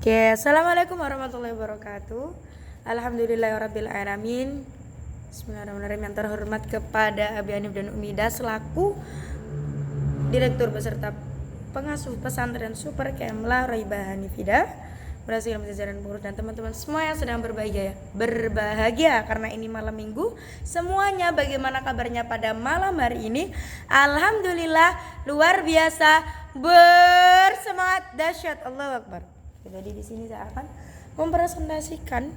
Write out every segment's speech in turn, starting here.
Oke, assalamualaikum warahmatullahi wabarakatuh. Alhamdulillahirabbil alamin. Bismillahirrahmanirrahim. Yang terhormat kepada Abi Hanif dan Umida selaku Direktur beserta pengasuh pesantren Super Kemla Raibah Hanifida, berhasil jajaran pengurus dan teman-teman semua yang sedang berbahagia karena ini malam minggu. Semuanya bagaimana kabarnya pada malam hari ini? Alhamdulillah luar biasa, bersemangat, dahsyat, Allahu Akbar. Jadi di sini saya akan mempresentasikan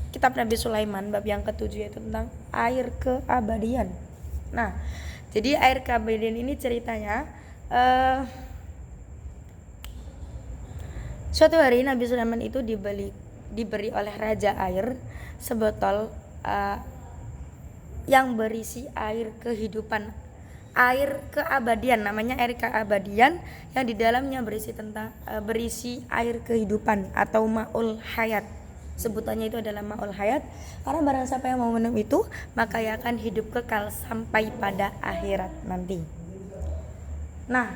kitab Nabi Sulaiman bab yang ke-7 yaitu tentang air keabadian. Nah, jadi air keabadian ini ceritanya suatu hari Nabi Sulaiman itu diberi oleh Raja Air sebotol yang berisi air kehidupan, air keabadian, namanya air keabadian, yang di dalamnya berisi air kehidupan atau ma'ul hayat. Sebutannya itu adalah ma'ul hayat karena barang siapa yang mau minum itu maka ia akan hidup kekal sampai pada akhirat nanti. Nah,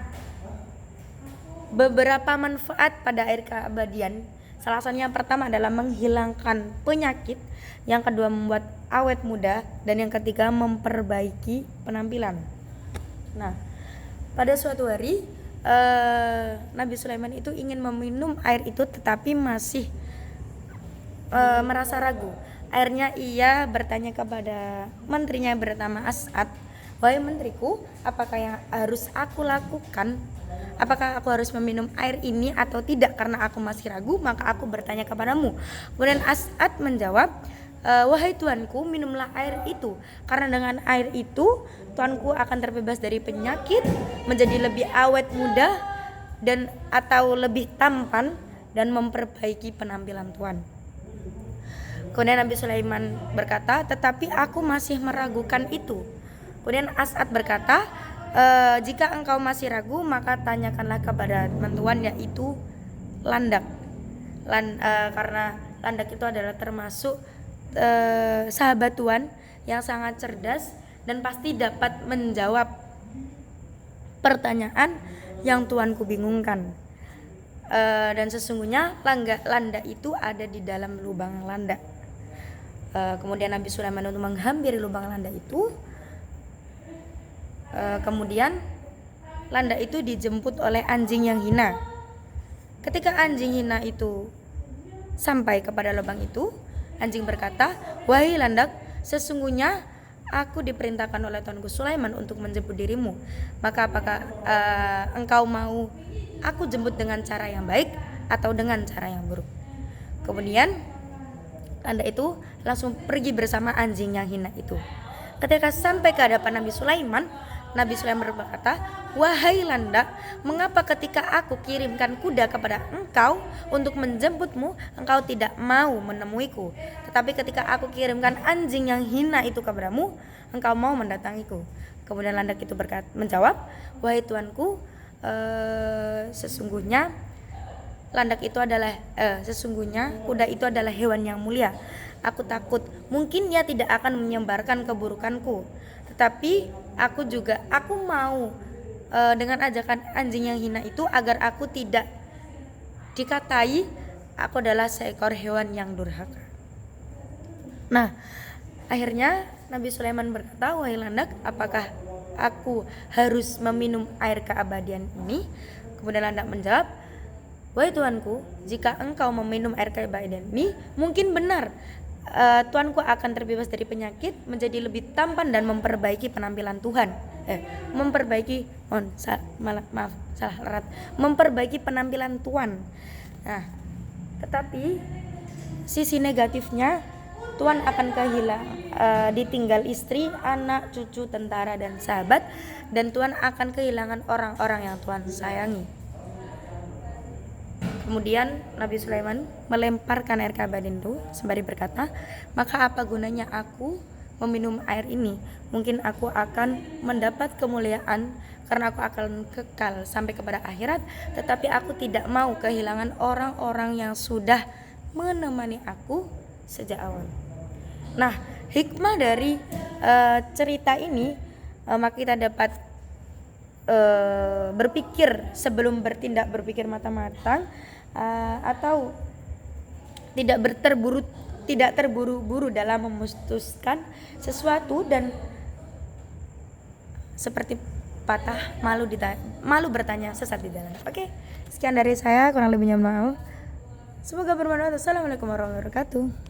beberapa manfaat pada air keabadian, salah satunya yang pertama adalah menghilangkan penyakit, yang kedua membuat awet muda, dan yang ketiga memperbaiki penampilan. Nah, pada suatu hari Nabi Sulaiman itu ingin meminum air itu tetapi masih merasa ragu. Akhirnya ia bertanya kepada menterinya bernama As'ad, "Wahai menteriku, apakah yang harus aku lakukan? Apakah aku harus meminum air ini atau tidak? Karena aku masih ragu, maka aku bertanya kepadamu." Kemudian As'ad menjawab, "Wahai tuanku, minumlah air itu, karena dengan air itu tuanku akan terbebas dari penyakit, menjadi lebih awet muda dan atau lebih tampan, dan memperbaiki penampilan tuan." Kemudian Nabi Sulaiman berkata, "Tetapi aku masih meragukan itu." Kemudian As'ad berkata, "Jika engkau masih ragu, maka tanyakanlah kepada teman tuan, yaitu landak. Karena landak itu adalah termasuk sahabat tuan yang sangat cerdas dan pasti dapat menjawab pertanyaan yang tuanku bingungkan. Dan sesungguhnya landak itu ada di dalam lubang landak." Kemudian Nabi Sulaiman untuk menghampiri lubang landak itu, kemudian landak itu dijemput oleh anjing yang hina. Ketika anjing hina itu sampai kepada lubang itu, anjing berkata, "Wahai landak, sesungguhnya aku diperintahkan oleh tuanku Sulaiman untuk menjemput dirimu. Maka apakah engkau mau aku jemput dengan cara yang baik atau dengan cara yang buruk?" Kemudian landak itu langsung pergi bersama anjing yang hina itu. Ketika sampai ke hadapan Nabi Sulaiman berkata, "Wahai landak, mengapa ketika aku kirimkan kuda kepada engkau untuk menjemputmu, engkau tidak mau menemuiku? Tetapi ketika aku kirimkan anjing yang hina itu kepadamu, engkau mau mendatangiku?" Kemudian landak itu menjawab, "Wahai tuanku, sesungguhnya kuda itu adalah hewan yang mulia. Aku takut mungkin ia tidak akan menyebarkan keburukanku. Tetapi aku mau dengan ajakan anjing yang hina itu agar aku tidak dikatai aku adalah seekor hewan yang durhaka." Nah, akhirnya Nabi Sulaiman berkata, "Wahai landak, apakah aku harus meminum air keabadian ini?" Kemudian landak menjawab, "Wahai tuanku, jika engkau meminum air keabadian ini, mungkin benar tuanku akan terbebas dari penyakit, menjadi lebih tampan dan memperbaiki penampilan Tuhan. Memperbaiki penampilan Tuan." Nah, tetapi sisi negatifnya, Tuan akan ditinggal istri, anak, cucu, tentara, dan sahabat, dan Tuan akan kehilangan orang-orang yang Tuan sayangi. Kemudian Nabi Sulaiman melemparkan air keabadian itu sembari berkata, "Maka apa gunanya aku meminum air ini? Mungkin aku akan mendapat kemuliaan karena aku akan kekal sampai kepada akhirat, tetapi aku tidak mau kehilangan orang-orang yang sudah menemani aku sejak awal." Nah, hikmah dari cerita ini maka kita dapat berpikir sebelum bertindak, berpikir matang-matang, atau tidak terburu-buru dalam memutuskan sesuatu, dan seperti patah malu bertanya sesat di jalan. Oke, sekian dari saya, kurang lebihnya maaf. Semoga bermanfaat. Assalamualaikum warahmatullahi wabarakatuh.